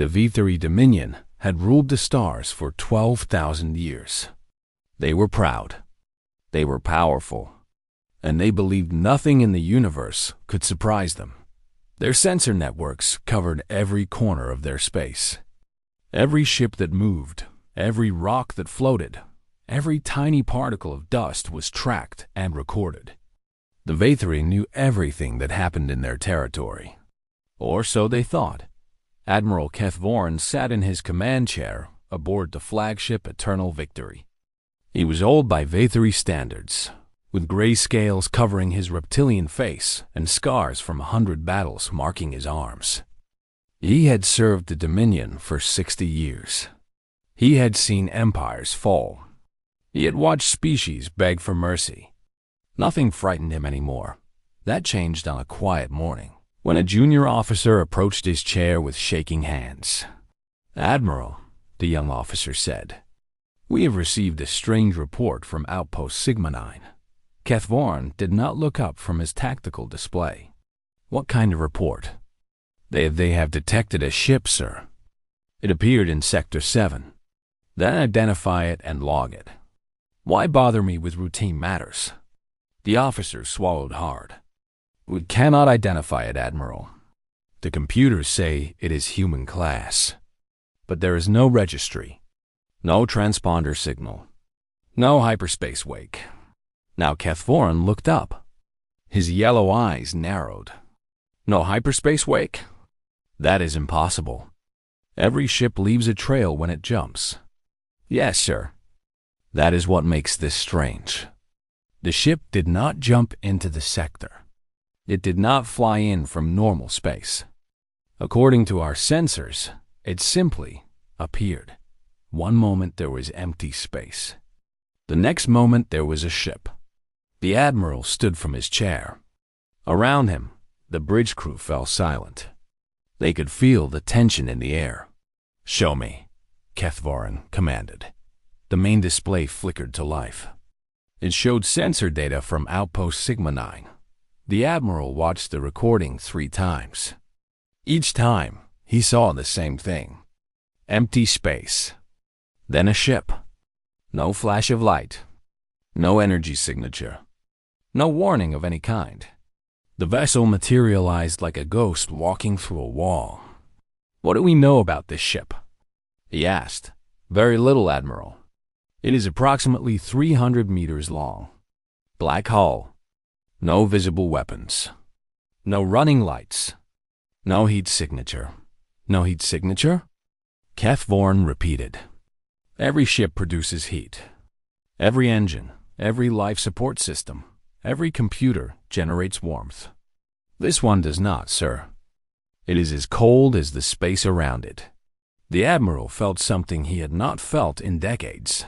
The V3 Dominion had ruled the stars for 12,000 years. They were proud. They were powerful. And they believed nothing in the universe could surprise them. Their sensor networks covered every corner of their space. Every ship that moved, every rock that floated, every tiny particle of dust was tracked and recorded. The V3 knew everything that happened in their territory. Or so they thought. Admiral Keth Vorn sat in his command chair aboard the flagship Eternal Victory. He was old by V3 standards, with gray scales covering his reptilian face and scars from 100 battles marking his arms. He had served the Dominion for 60 years. He had seen empires fall. He had watched species beg for mercy. Nothing frightened him anymore. That changed on a quiet morning, when a junior officer approached his chair with shaking hands. "Admiral," the young officer said, "we have received a strange report from Outpost Sigma 9. Keth Vorn did not look up from his tactical display. "What kind of report?" They have detected a ship, sir. It appeared in Sector 7. Then identify it and log it. Why bother me with routine matters?" The officer swallowed hard. "We cannot identify it, Admiral. The computers say it is human class. But there is no registry, no transponder signal, no hyperspace wake." Now Keth Vorn looked up. His yellow eyes narrowed. "No hyperspace wake? That is impossible. Every ship leaves a trail when it jumps." "Yes, sir." "That is what makes this strange. The ship did not jump into the sector. It did not fly in from normal space. According to our sensors, it simply appeared. One moment there was empty space. The next moment there was a ship." The Admiral stood from his chair. Around him, the bridge crew fell silent. They could feel the tension in the air. "Show me," Keth Vorn commanded. The main display flickered to life. It showed sensor data from Outpost Sigma 9. The Admiral watched the recording 3 times. Each time, he saw the same thing. Empty space. Then a ship. No flash of light. No energy signature. No warning of any kind. The vessel materialized like a ghost walking through a wall. "What do we know about this ship?" he asked. "Very little, Admiral. It is approximately 300 meters long. Black hull. No visible weapons. No running lights. No heat signature." "No heat signature?" Keth Vorn repeated. "Every ship produces heat. Every engine, every life support system, every computer generates warmth. This one does not, sir. It is as cold as the space around it." The Admiral felt something he had not felt in decades.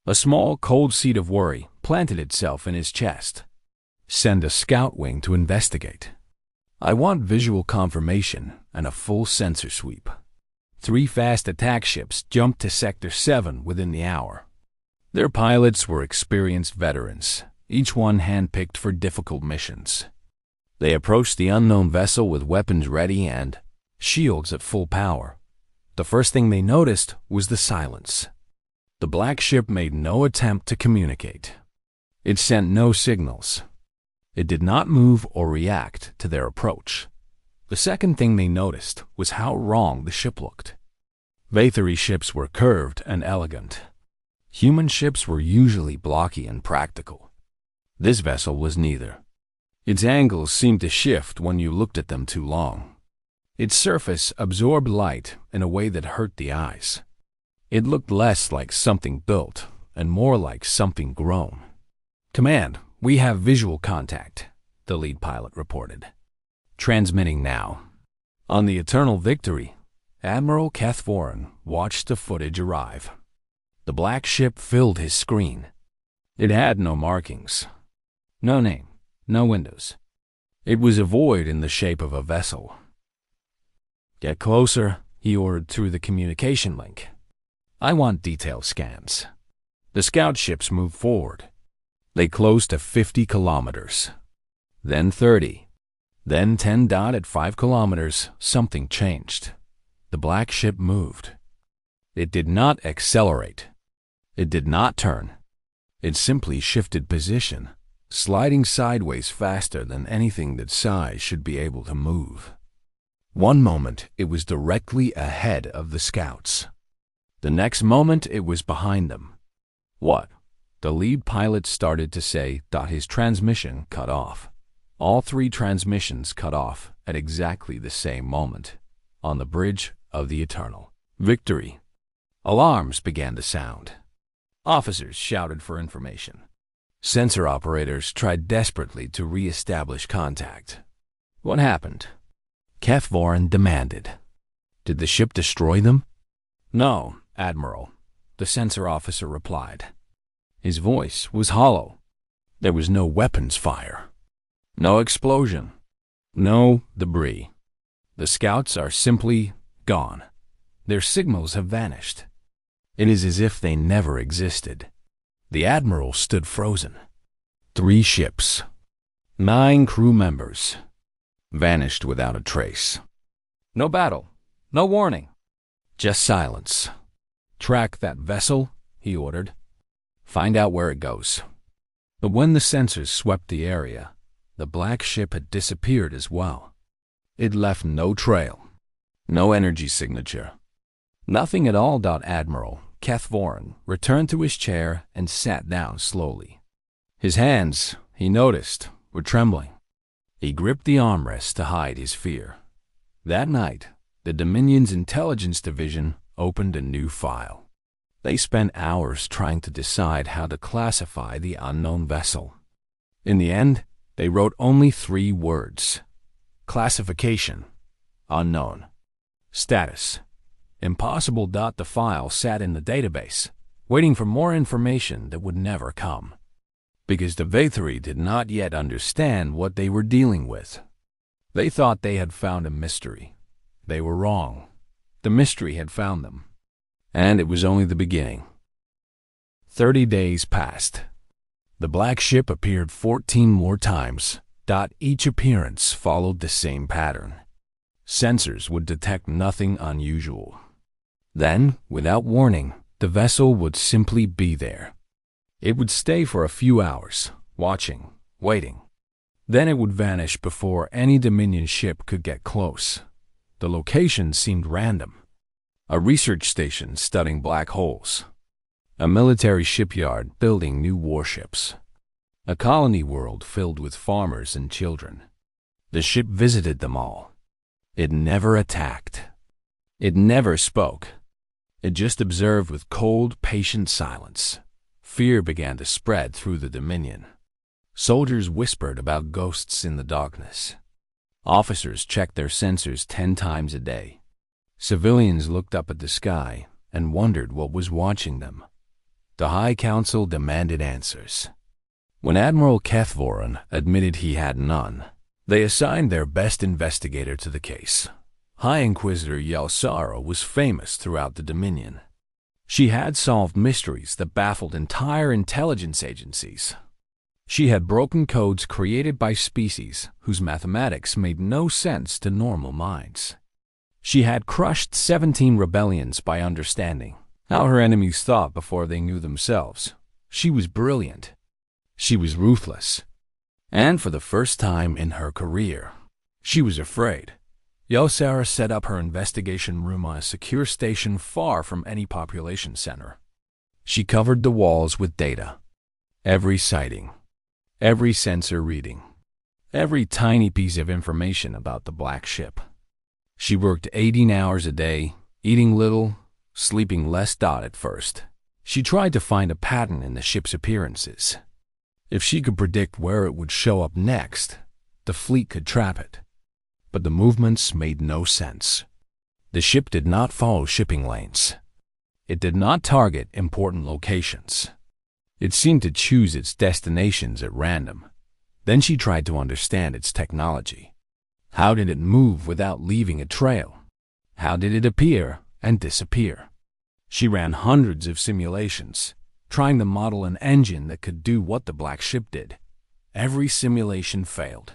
A small, cold seed of worry planted itself in his chest. "Send a scout wing to investigate. I want visual confirmation and a full sensor sweep." 3 fast attack ships jumped to Sector 7 within the hour. Their pilots were experienced veterans, each one handpicked for difficult missions. They approached the unknown vessel with weapons ready and shields at full power. The first thing they noticed was the silence. The black ship made no attempt to communicate. It sent no signals. It did not move or react to their approach. The second thing they noticed was how wrong the ship looked. V3 ships were curved and elegant. Human ships were usually blocky and practical. This vessel was neither. Its angles seemed to shift when you looked at them too long. Its surface absorbed light in a way that hurt the eyes. It looked less like something built and more like something grown. "Command, we have visual contact," the lead pilot reported. "Transmitting now." On the Eternal Victory, Admiral Keth Vorn watched the footage arrive. The black ship filled his screen. It had no markings, no name, no windows. It was a void in the shape of a vessel. "Get closer," he ordered through the communication link. "I want detailed scans." The scout ships moved forward. They closed to 50 kilometers, then 30, then 10. At 5 kilometers, something changed. The black ship moved. It did not accelerate. It did not turn. It simply shifted position, sliding sideways faster than anything that size should be able to move. One moment, it was directly ahead of the scouts. The next moment, it was behind them. What? The lead pilot started to say that his transmission cut off. All three transmissions cut off at exactly the same moment, on the bridge of the Eternal. Victory. Alarms began to sound. Officers shouted for information. Sensor operators tried desperately to re-establish contact. What happened? Kethvorin demanded. Did the ship destroy them? No, Admiral, the sensor officer replied. His voice was hollow. There was no weapons fire. No explosion. No debris. The scouts are simply gone. Their signals have vanished. It is as if they never existed. The Admiral stood frozen. 3 ships, 9 crew members, vanished without a trace. No battle, no warning, just silence. Track that vessel, he ordered. Find out where it goes. But when the sensors swept the area, the black ship had disappeared as well. It left no trail, no energy signature, nothing at all. Admiral Kethvorin returned to his chair and sat down slowly. His hands, he noticed, were trembling. He gripped the armrest to hide his fear. That night, the Dominion's intelligence division opened a new file. They spent hours trying to decide how to classify the unknown vessel. In the end, they wrote only 3 words. Classification, unknown. Status, impossible. The file sat in the database, waiting for more information that would never come. Because the Vathari did not yet understand what they were dealing with. They thought they had found a mystery. They were wrong. The mystery had found them. And it was only the beginning. 30 days passed. The black ship appeared 14 more times. Each appearance followed the same pattern. Sensors would detect nothing unusual. Then, without warning, the vessel would simply be there. It would stay for a few hours, watching, waiting. Then it would vanish before any Dominion ship could get close. The location seemed random. A research station studying black holes. A military shipyard building new warships. A colony world filled with farmers and children. The ship visited them all. It never attacked. It never spoke. It just observed with cold, patient silence. Fear began to spread through the Dominion. Soldiers whispered about ghosts in the darkness. Officers checked their sensors 10 times a day. Civilians looked up at the sky and wondered what was watching them. The High Council demanded answers. When Admiral Kethvorin admitted he had none, they assigned their best investigator to the case. High Inquisitor Yelsara was famous throughout the Dominion. She had solved mysteries that baffled entire intelligence agencies. She had broken codes created by species whose mathematics made no sense to normal minds. She had crushed 17 rebellions by understanding how her enemies thought before they knew themselves. She was brilliant. She was ruthless. And for the first time in her career, she was afraid. Yelsara set up her investigation room on a secure station far from any population center. She covered the walls with data. Every sighting, every sensor reading, every tiny piece of information about the black ship. She worked 18 hours a day, eating little, sleeping less. At first, she tried to find a pattern in the ship's appearances. If she could predict where it would show up next, the fleet could trap it. But the movements made no sense. The ship did not follow shipping lanes. It did not target important locations. It seemed to choose its destinations at random. Then she tried to understand its technology. How did it move without leaving a trail? How did it appear and disappear? She ran hundreds of simulations, trying to model an engine that could do what the black ship did. Every simulation failed.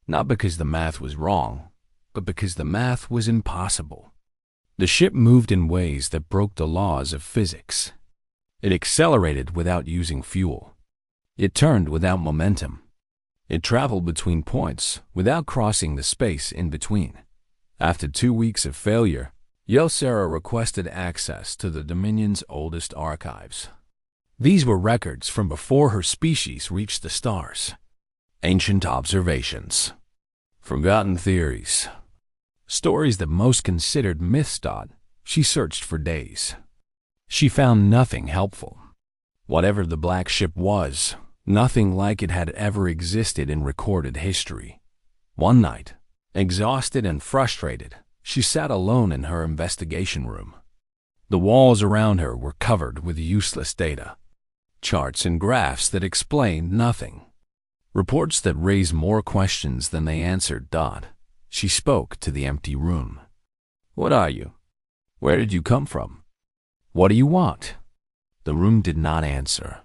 Not because the math was wrong, but because the math was impossible. The ship moved in ways that broke the laws of physics. It accelerated without using fuel. It turned without momentum. It traveled between points without crossing the space in between. After 2 weeks of failure, Yelcera requested access to the Dominion's oldest archives. These were records from before her species reached the stars. Ancient observations. Forgotten theories. Stories that most considered myths. She searched for days. She found nothing helpful. Whatever the black ship was, nothing like it had ever existed in recorded history. One night, exhausted and frustrated, she sat alone in her investigation room. The walls around her were covered with useless data, charts and graphs that explained nothing, reports that raised more questions than they answered. She spoke to the empty room. "What are you? Where did you come from? What do you want?" The room did not answer.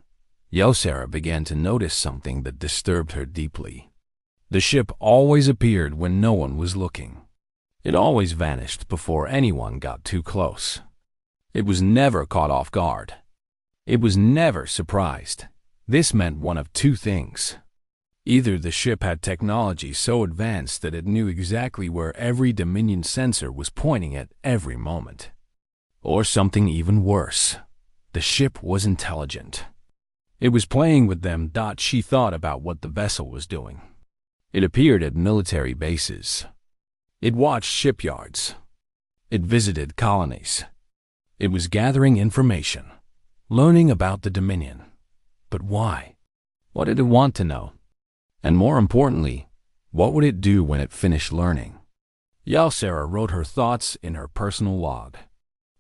Yelcera began to notice something that disturbed her deeply. The ship always appeared when no one was looking. It always vanished before anyone got too close. It was never caught off guard. It was never surprised. This meant one of two things. Either the ship had technology so advanced that it knew exactly where every Dominion sensor was pointing at every moment. Or something even worse. The ship was intelligent. It was playing with them. She thought about what the vessel was doing. It appeared at military bases. It watched shipyards. It visited colonies. It was gathering information, learning about the Dominion. But why? What did it want to know? And more importantly, what would it do when it finished learning? Yelcera wrote her thoughts in her personal log.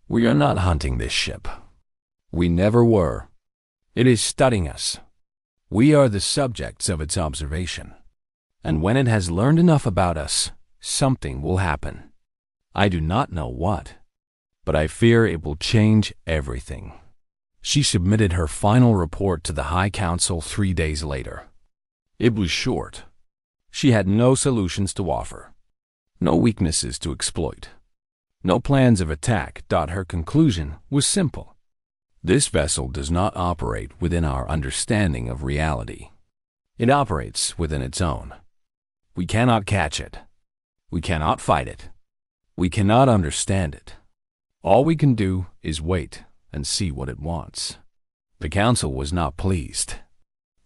"We are not hunting this ship. We never were. It is studying us. We are the subjects of its observation. And when it has learned enough about us, something will happen. I do not know what, but I fear it will change everything." She submitted her final report to the High Council 3 days later. It was short. She had no solutions to offer, no weaknesses to exploit, no plans of attack. Her conclusion was simple. This vessel does not operate within our understanding of reality. It operates within its own. We cannot catch it. We cannot fight it. We cannot understand it. All we can do is wait and see what it wants. The council was not pleased.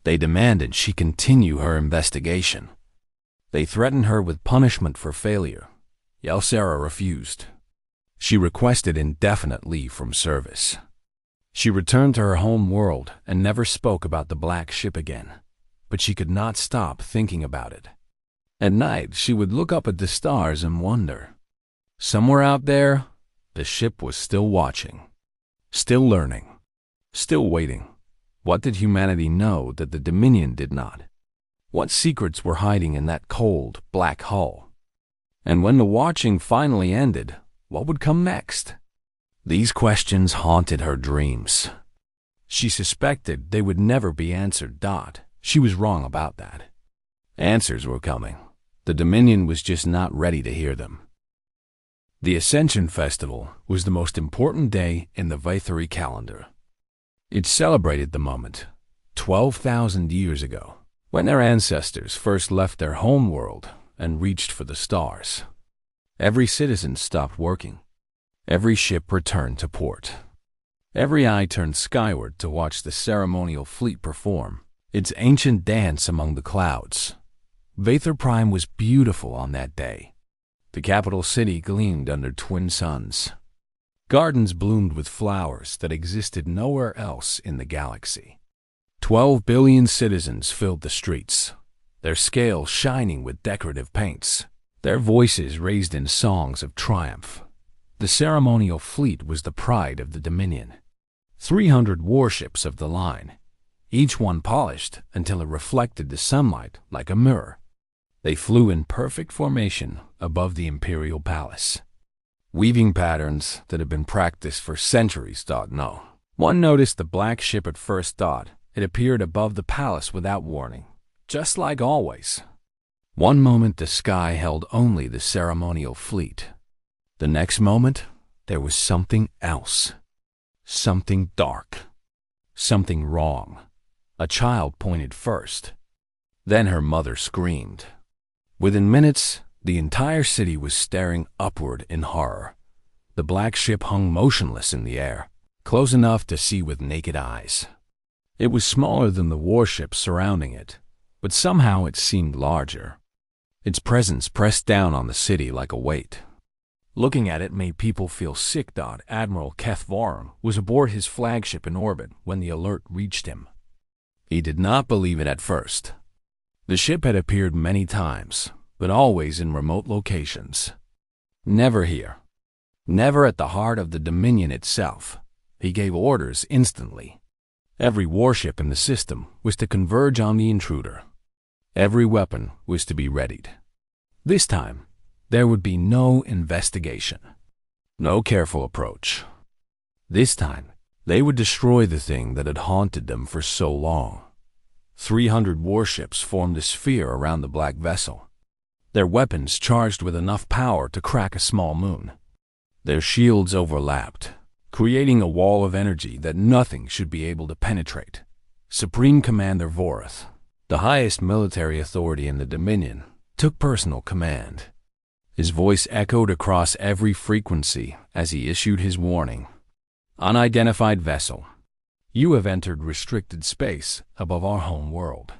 They demanded she continue her investigation. They threatened her with punishment for failure. Yelcera refused. She requested indefinite leave from service. She returned to her home world and never spoke about the black ship again, but she could not stop thinking about it. At night, she would look up at the stars and wonder. Somewhere out there, the ship was still watching, still learning, still waiting. What did humanity know that the Dominion did not? What secrets were hiding in that cold, black hull? And when the watching finally ended, what would come next? These questions haunted her dreams. She suspected they would never be answered. She was wrong about that. Answers were coming. The Dominion was just not ready to hear them. The Ascension Festival was the most important day in the Vaetheri calendar. It celebrated the moment, 12,000 years ago, when their ancestors first left their home world and reached for the stars. Every citizen stopped working. Every ship returned to port. Every eye turned skyward to watch the ceremonial fleet perform its ancient dance among the clouds. Vaether Prime was beautiful on that day. The capital city gleamed under twin suns. Gardens bloomed with flowers that existed nowhere else in the galaxy. 12 billion citizens filled the streets, their scales shining with decorative paints, their voices raised in songs of triumph. The ceremonial fleet was the pride of the Dominion. 300 warships of the line, each one polished until it reflected the sunlight like a mirror. They flew in perfect formation above the Imperial Palace, weaving patterns that had been practiced for centuries. No. One noticed the black ship at first. It appeared above the palace without warning, just like always. One moment the sky held only the ceremonial fleet. The next moment, there was something else. Something dark. Something wrong. A child pointed first. Then her mother screamed. Within minutes, the entire city was staring upward in horror. The black ship hung motionless in the air, close enough to see with naked eyes. It was smaller than the warships surrounding it, but somehow it seemed larger. Its presence pressed down on the city like a weight. Looking at it made people feel sick. Admiral Keth Varn was aboard his flagship in orbit when the alert reached him. He did not believe it at first. The ship had appeared many times, but always in remote locations. Never here. Never at the heart of the Dominion itself. He gave orders instantly. Every warship in the system was to converge on the intruder. Every weapon was to be readied. This time, there would be no investigation, no careful approach. This time, they would destroy the thing that had haunted them for so long. 300 warships formed a sphere around the black vessel, their weapons charged with enough power to crack a small moon. Their shields overlapped, creating a wall of energy that nothing should be able to penetrate. Supreme Commander Vorath, the highest military authority in the Dominion, took personal command. His voice echoed across every frequency as he issued his warning. Unidentified vessel, you have entered restricted space above our home world.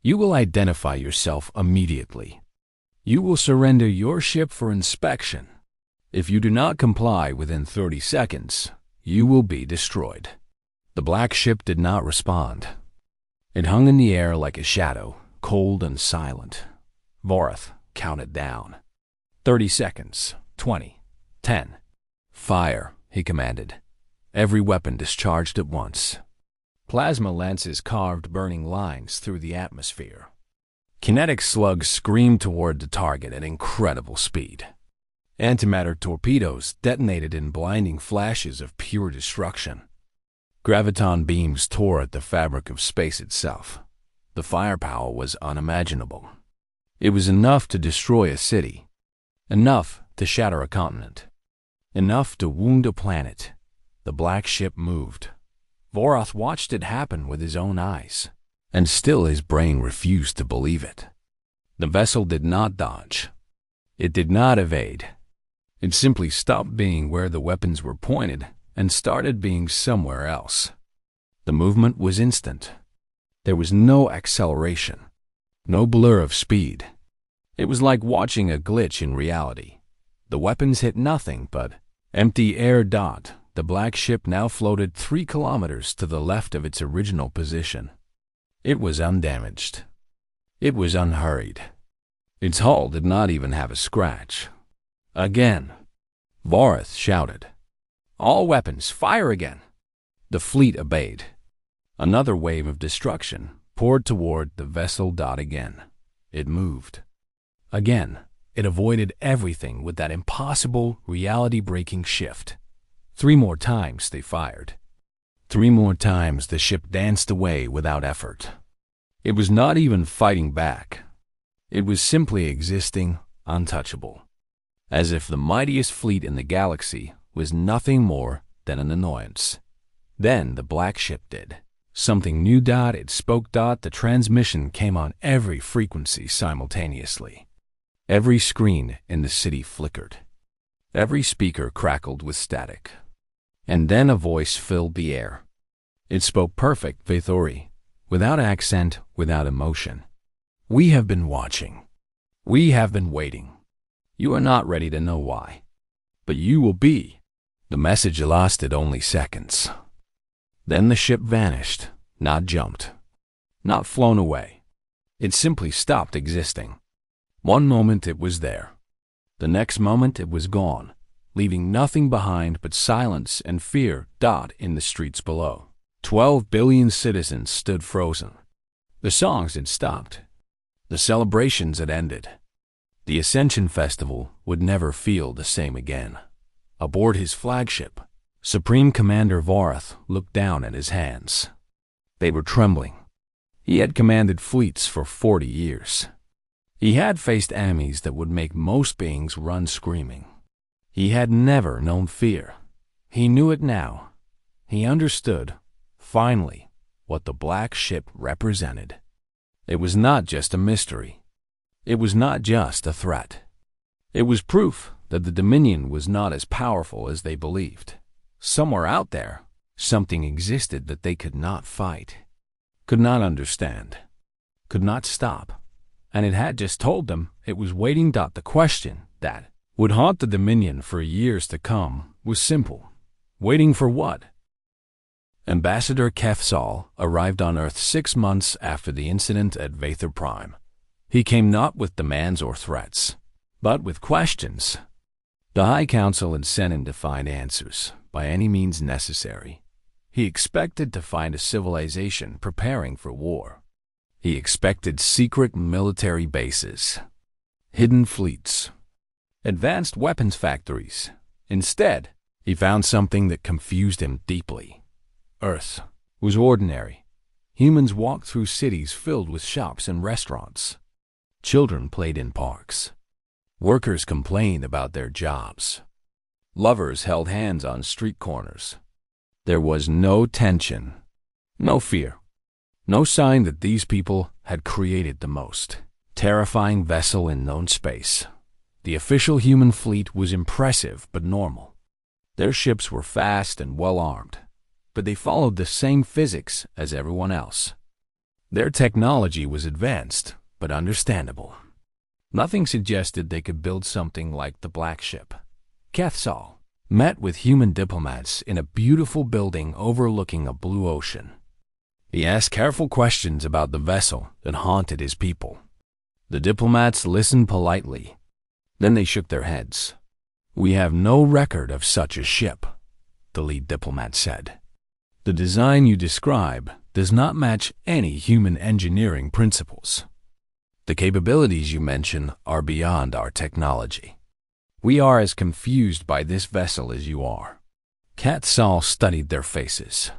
You will identify yourself immediately. You will surrender your ship for inspection. If you do not comply within 30 seconds, you will be destroyed. The black ship did not respond. It hung in the air like a shadow, cold and silent. Vorath counted down. 30 seconds, 20, 10. Fire, he commanded. Every weapon discharged at once. Plasma lances carved burning lines through the atmosphere. Kinetic slugs screamed toward the target at incredible speed. Antimatter torpedoes detonated in blinding flashes of pure destruction. Graviton beams tore at the fabric of space itself. The firepower was unimaginable. It was enough to destroy a city. Enough to shatter a continent. Enough to wound a planet. The black ship moved. Vorath watched it happen with his own eyes, and still his brain refused to believe it. The vessel did not dodge. It did not evade. It simply stopped being where the weapons were pointed and started being somewhere else. The movement was instant. There was no acceleration, no blur of speed. It was like watching a glitch in reality. The weapons hit nothing but empty air. The black ship now floated 3 kilometers to the left of its original position. It was undamaged. It was unhurried. Its hull did not even have a scratch. Again, Vorath shouted, "All weapons, fire again!" The fleet obeyed. Another wave of destruction poured toward the vessel. Again, it moved. Again, it avoided everything with that impossible, reality-breaking shift. 3 more times they fired. 3 more times the ship danced away without effort. It was not even fighting back. It was simply existing, untouchable, as if the mightiest fleet in the galaxy was nothing more than an annoyance. Then the black ship did something new. It spoke. The transmission came on every frequency simultaneously. Every screen in the city flickered. Every speaker crackled with static. And then a voice filled the air. It spoke perfect Vathori, without accent, without emotion. "We have been watching. We have been waiting. You are not ready to know why, but you will be." The message lasted only seconds. Then the ship vanished, not jumped, not flown away. It simply stopped existing. One moment it was there. The next moment it was gone, leaving nothing behind but silence and fear. In the streets below, 12 billion citizens stood frozen. The songs had stopped. The celebrations had ended. The Ascension Festival would never feel the same again. Aboard his flagship, Supreme Commander Vorath looked down at his hands. They were trembling. He had commanded fleets for 40 years. He had faced enemies that would make most beings run screaming. He had never known fear. He knew it now. He understood, finally, what the black ship represented. It was not just a mystery. It was not just a threat. It was proof that the Dominion was not as powerful as they believed. Somewhere out there, something existed that they could not fight, could not understand, could not stop. And it had just told them it was waiting. The question that would haunt the Dominion for years to come was simple. Waiting for what? Ambassador Kethsal arrived on Earth 6 months after the incident at Vather Prime. He came not with demands or threats, but with questions. The High Council had sent him to find answers by any means necessary. He expected to find a civilization preparing for war. He expected secret military bases, hidden fleets, advanced weapons factories. Instead, he found something that confused him deeply. Earth was ordinary. Humans walked through cities filled with shops and restaurants. Children played in parks. Workers complained about their jobs. Lovers held hands on street corners. There was no tension, no fear, no sign that these people had created the most terrifying vessel in known space. The official human fleet was impressive but normal. Their ships were fast and well-armed, but they followed the same physics as everyone else. Their technology was advanced, but understandable. Nothing suggested they could build something like the Black Ship. Kethsal met with human diplomats in a beautiful building overlooking a blue ocean. He asked careful questions about the vessel that haunted his people. The diplomats listened politely. Then they shook their heads. "We have no record of such a ship," the lead diplomat said. "The design you describe does not match any human engineering principles. The capabilities you mention are beyond our technology. We are as confused by this vessel as you are." Kethsal studied their faces.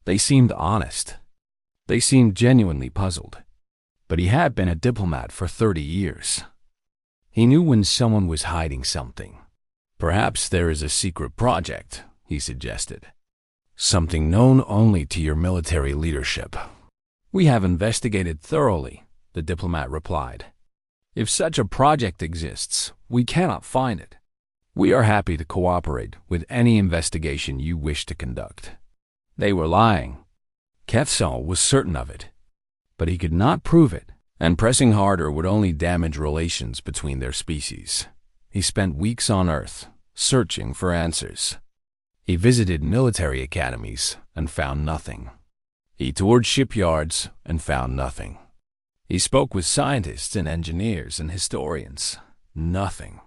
They seemed honest. They seemed genuinely puzzled. But he had been a diplomat for 30 years. He knew when someone was hiding something. "Perhaps there is a secret project," he suggested. "Something known only to your military leadership." "We have investigated thoroughly," the diplomat replied. "If such a project exists, we cannot find it. We are happy to cooperate with any investigation you wish to conduct." They were lying. Kethsal was certain of it, but he could not prove it, and pressing harder would only damage relations between their species. He spent weeks on Earth, searching for answers. He visited military academies and found nothing. He toured shipyards and found nothing. He spoke with scientists and engineers and historians. Nothing.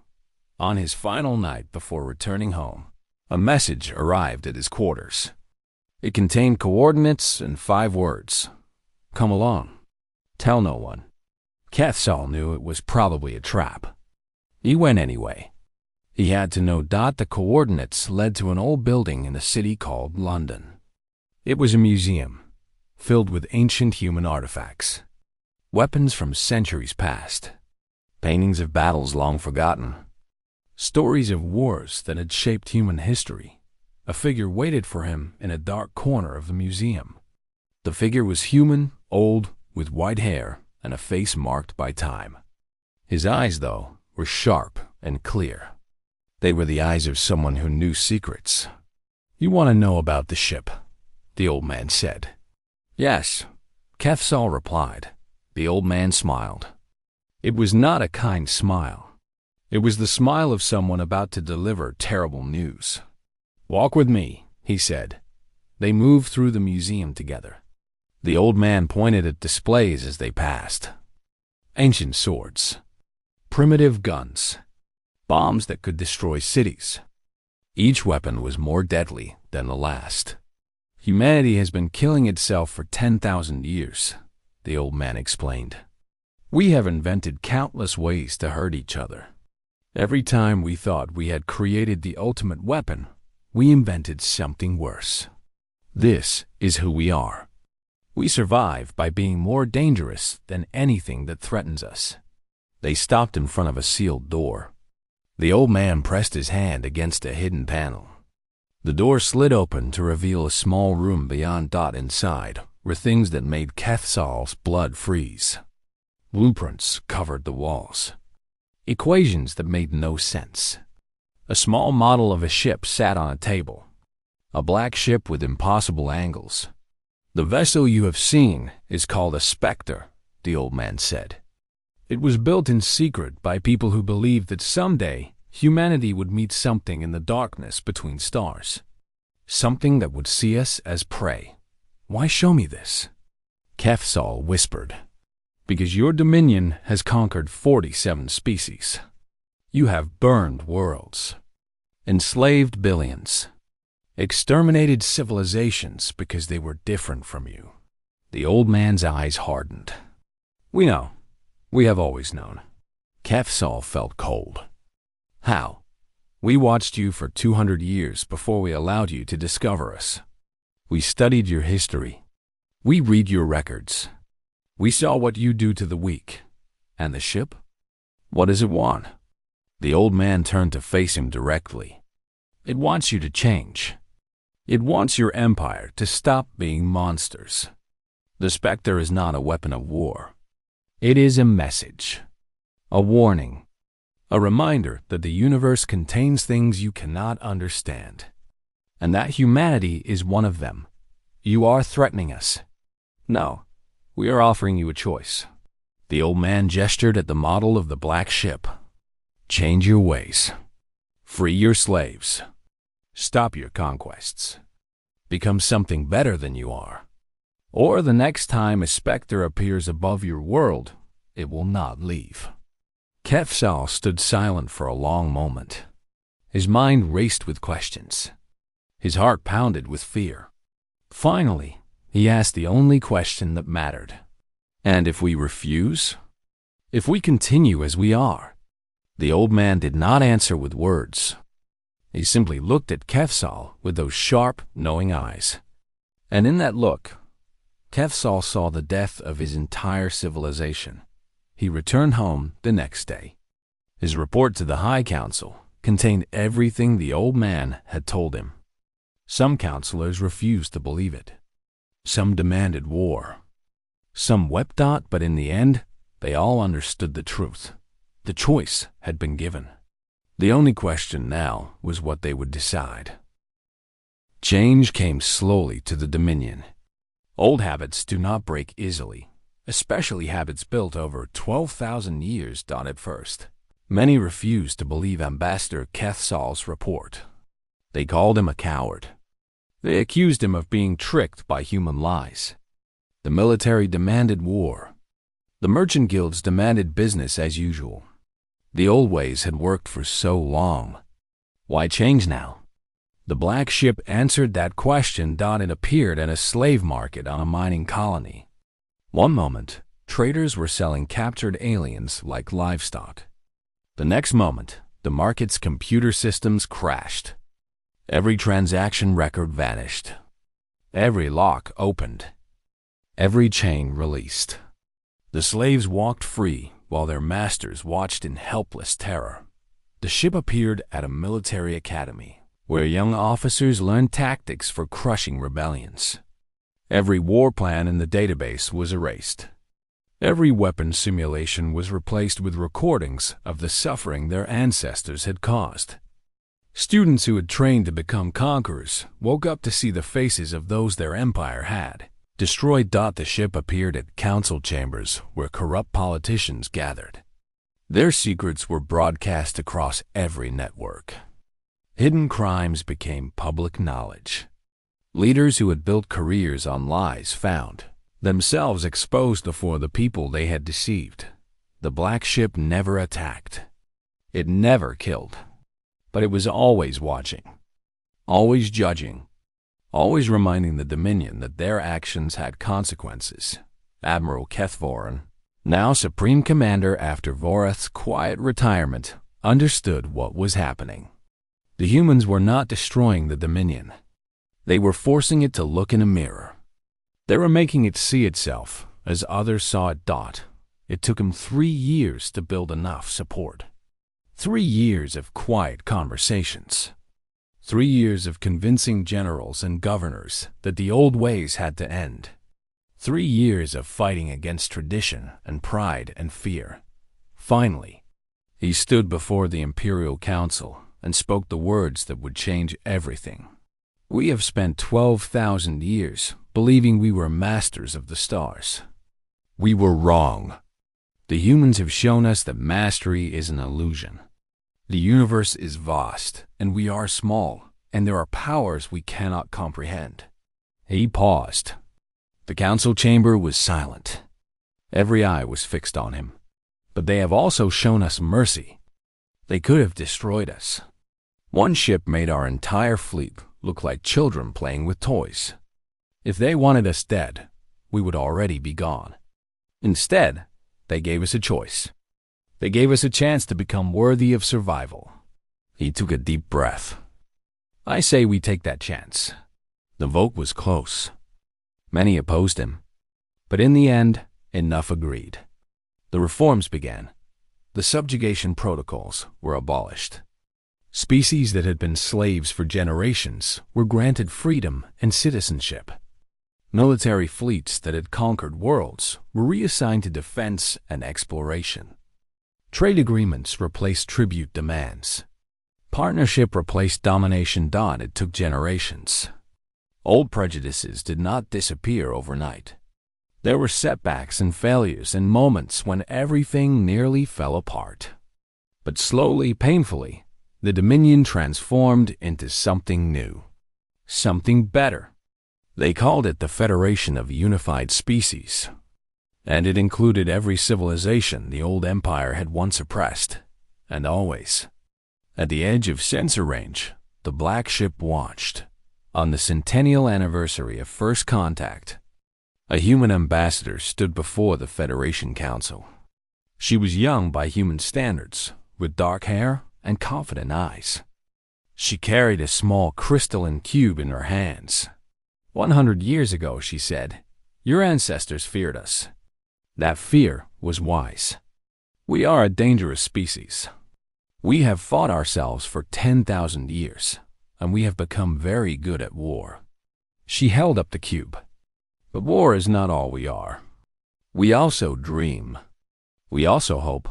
On his final night before returning home, a message arrived at his quarters. It contained coordinates and 5 words. "Come along. Tell no one." Kethsal knew it was probably a trap. He went anyway. He had to know. The coordinates led to an old building in a city called London. It was a museum, filled with ancient human artifacts. Weapons from centuries past, paintings of battles long forgotten, stories of wars that had shaped human history. A figure waited for him in a dark corner of the museum. The figure was human, old, with white hair and a face marked by time. His eyes, though, were sharp and clear. They were the eyes of someone who knew secrets. "You want to know about the ship?" the old man said. "Yes," Kethsal replied. The old man smiled. It was not a kind smile. It was the smile of someone about to deliver terrible news. "Walk with me," he said. They moved through the museum together. The old man pointed at displays as they passed. Ancient swords, primitive guns, bombs that could destroy cities. Each weapon was more deadly than the last. "Humanity has been killing itself for 10,000 years. The old man explained. "We have invented countless ways to hurt each other. Every time we thought we had created the ultimate weapon, we invented something worse. This is who we are. We survive by being more dangerous than anything that threatens us." They stopped in front of a sealed door. The old man pressed his hand against a hidden panel. The door slid open to reveal a small room beyond. Inside were things that made Quetzal's blood freeze. Blueprints covered the walls. Equations that made no sense. A small model of a ship sat on a table. A black ship with impossible angles. "The vessel you have seen is called a Spectre," the old man said. "It was built in secret by people who believed that someday humanity would meet something in the darkness between stars. Something that would see us as prey." "Why show me this?" Quetzal whispered. "Because your dominion has conquered 47 species. You have burned worlds, enslaved billions, exterminated civilizations because they were different from you." The old man's eyes hardened. "We know. We have always known." Quetzal felt cold. "How? We watched you for 200 years before we allowed you to discover us. We studied your history. We read your records. We saw what you do to the weak. And the ship? What does it want?" The old man turned to face him directly. "It wants you to change. It wants your empire to stop being monsters. The Spectre is not a weapon of war. It is a message, a warning, a reminder that the universe contains things you cannot understand, and that humanity is one of them. You are threatening us. No, we are offering you a choice." The old man gestured at the model of the black ship. "Change your ways. Free your slaves. Stop your conquests. Become something better than you are. Or the next time a specter appears above your world, it will not leave." Quetzal stood silent for a long moment. His mind raced with questions. His heart pounded with fear. Finally, he asked the only question that mattered. "And if we refuse? If we continue as we are?" The old man did not answer with words. He simply looked at Quetzal with those sharp, knowing eyes. And in that look, Quetzal saw the death of his entire civilization. He returned home the next day. His report to the High Council contained everything the old man had told him. Some counselors refused to believe it. Some demanded war. Some wept, but in the end, they all understood the truth. The choice had been given. The only question now was what they would decide. Change came slowly to the Dominion. Old habits do not break easily, especially habits built over 12,000 years. At first, many refused to believe Ambassador Quetzal's report. They called him a coward. They accused him of being tricked by human lies. The military demanded war. The merchant guilds demanded business as usual. The old ways had worked for so long. Why change now? The black ship answered that question. It appeared in a slave market on a mining colony. One moment, traders were selling captured aliens like livestock. The next moment, the market's computer systems crashed. Every transaction record vanished. Every lock opened. Every chain released. The slaves walked free while their masters watched in helpless terror. The ship appeared at a military academy, where young officers learned tactics for crushing rebellions. Every war plan in the database was erased. Every weapon simulation was replaced with recordings of the suffering their ancestors had caused. Students who had trained to become conquerors woke up to see the faces of those their empire had destroyed. The ship appeared at council chambers where corrupt politicians gathered. Their secrets were broadcast across every network. Hidden crimes became public knowledge. Leaders who had built careers on lies found themselves exposed before the people they had deceived. The black ship never attacked. It never killed. But it was always watching, always judging, always reminding the Dominion that their actions had consequences. Admiral Kethvorin, now Supreme Commander after Voreth's quiet retirement, understood what was happening. The humans were not destroying the Dominion. They were forcing it to look in a mirror. They were making it see itself as others saw it. It took him 3 years to build enough support. 3 years of quiet conversations. 3 years of convincing generals and governors that the old ways had to end. 3 years of fighting against tradition and pride and fear. Finally, he stood before the Imperial Council and spoke the words that would change everything. We have spent 12,000 years believing we were masters of the stars. We were wrong. The humans have shown us that mastery is an illusion. The universe is vast, and we are small, and there are powers we cannot comprehend. He paused. The council chamber was silent. Every eye was fixed on him. But they have also shown us mercy. They could have destroyed us. One ship made our entire fleet look like children playing with toys. If they wanted us dead, we would already be gone. Instead, they gave us a choice. They gave us a chance to become worthy of survival. He took a deep breath. I say we take that chance. The vote was close. Many opposed him. But in the end, enough agreed. The reforms began. The subjugation protocols were abolished. Species that had been slaves for generations were granted freedom and citizenship. Military fleets that had conquered worlds were reassigned to defense and exploration. Trade agreements replaced tribute demands. Partnership replaced domination. It took generations. Old prejudices did not disappear overnight. There were setbacks and failures and moments when everything nearly fell apart. But slowly, painfully, the Dominion transformed into something new. Something better. They called it the Federation of Unified Species. And it included every civilization the old empire had once oppressed, and always. At the edge of sensor range, the black ship watched. On the centennial anniversary of first contact, a human ambassador stood before the Federation Council. She was young by human standards, with dark hair and confident eyes. She carried a small crystalline cube in her hands. 100 years ago, she said, your ancestors feared us. That fear was wise. We are a dangerous species. We have fought ourselves for 10,000 years, and we have become very good at war. She held up the cube. But war is not all we are. We also dream. We also hope.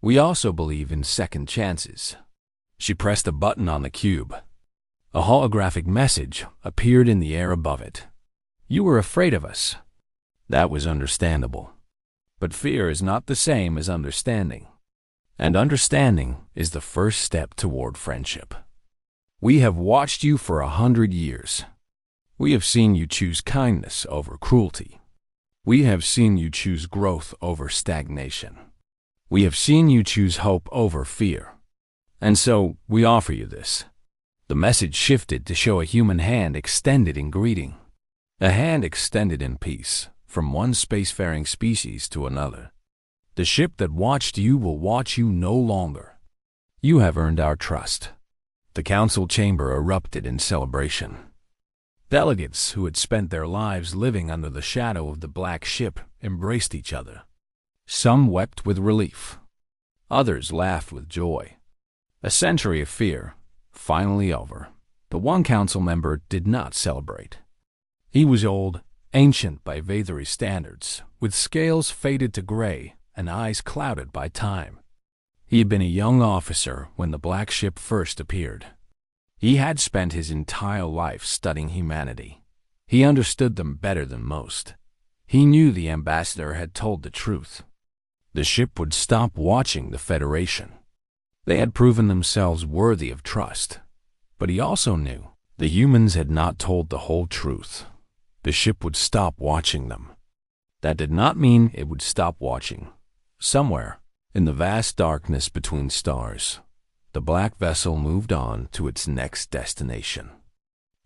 We also believe in second chances. She pressed a button on the cube. A holographic message appeared in the air above it. You were afraid of us. That was understandable. But fear is not the same as understanding. And understanding is the first step toward friendship. We have watched you for 100 years. We have seen you choose kindness over cruelty. We have seen you choose growth over stagnation. We have seen you choose hope over fear. And so, we offer you this. The message shifted to show a human hand extended in greeting. A hand extended in peace, from one spacefaring species to another. The ship that watched you will watch you no longer. You have earned our trust. The council chamber erupted in celebration. Delegates who had spent their lives living under the shadow of the black ship embraced each other. Some wept with relief. Others laughed with joy. A century of fear, finally over. But one council member did not celebrate. He was old, ancient by Vathery standards, with scales faded to gray and eyes clouded by time. He had been a young officer when the black ship first appeared. He had spent his entire life studying humanity. He understood them better than most. He knew the ambassador had told the truth. The ship would stop watching the Federation. They had proven themselves worthy of trust. But he also knew the humans had not told the whole truth. The ship would stop watching them. That did not mean it would stop watching. Somewhere, in the vast darkness between stars, the black vessel moved on to its next destination.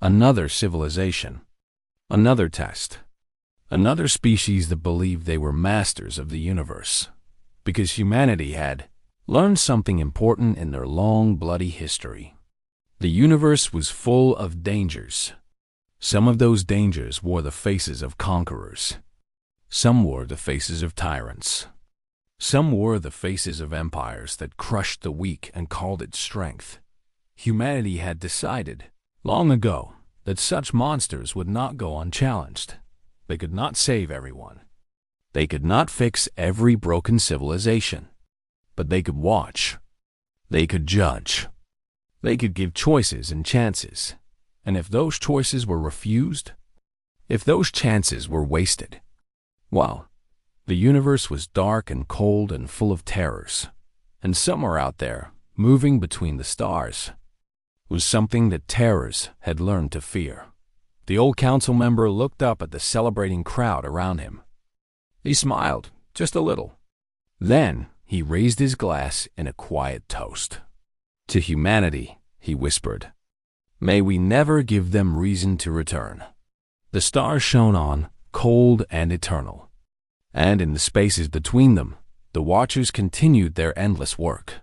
Another civilization. Another test. Another species that believed they were masters of the universe. Because humanity had learned something important in their long, bloody history. The universe was full of dangers. Some of those dangers wore the faces of conquerors. Some wore the faces of tyrants. Some wore the faces of empires that crushed the weak and called it strength. Humanity had decided, long ago, that such monsters would not go unchallenged. They could not save everyone. They could not fix every broken civilization. But they could watch. They could judge. They could give choices and chances. And if those choices were refused, if those chances were wasted, well, the universe was dark and cold and full of terrors. And somewhere out there, moving between the stars, was something that terrors had learned to fear. The old council member looked up at the celebrating crowd around him. He smiled, just a little. Then he raised his glass in a quiet toast. To humanity, he whispered, "May we never give them reason to return." The stars shone on, cold and eternal. And in the spaces between them, the Watchers continued their endless work.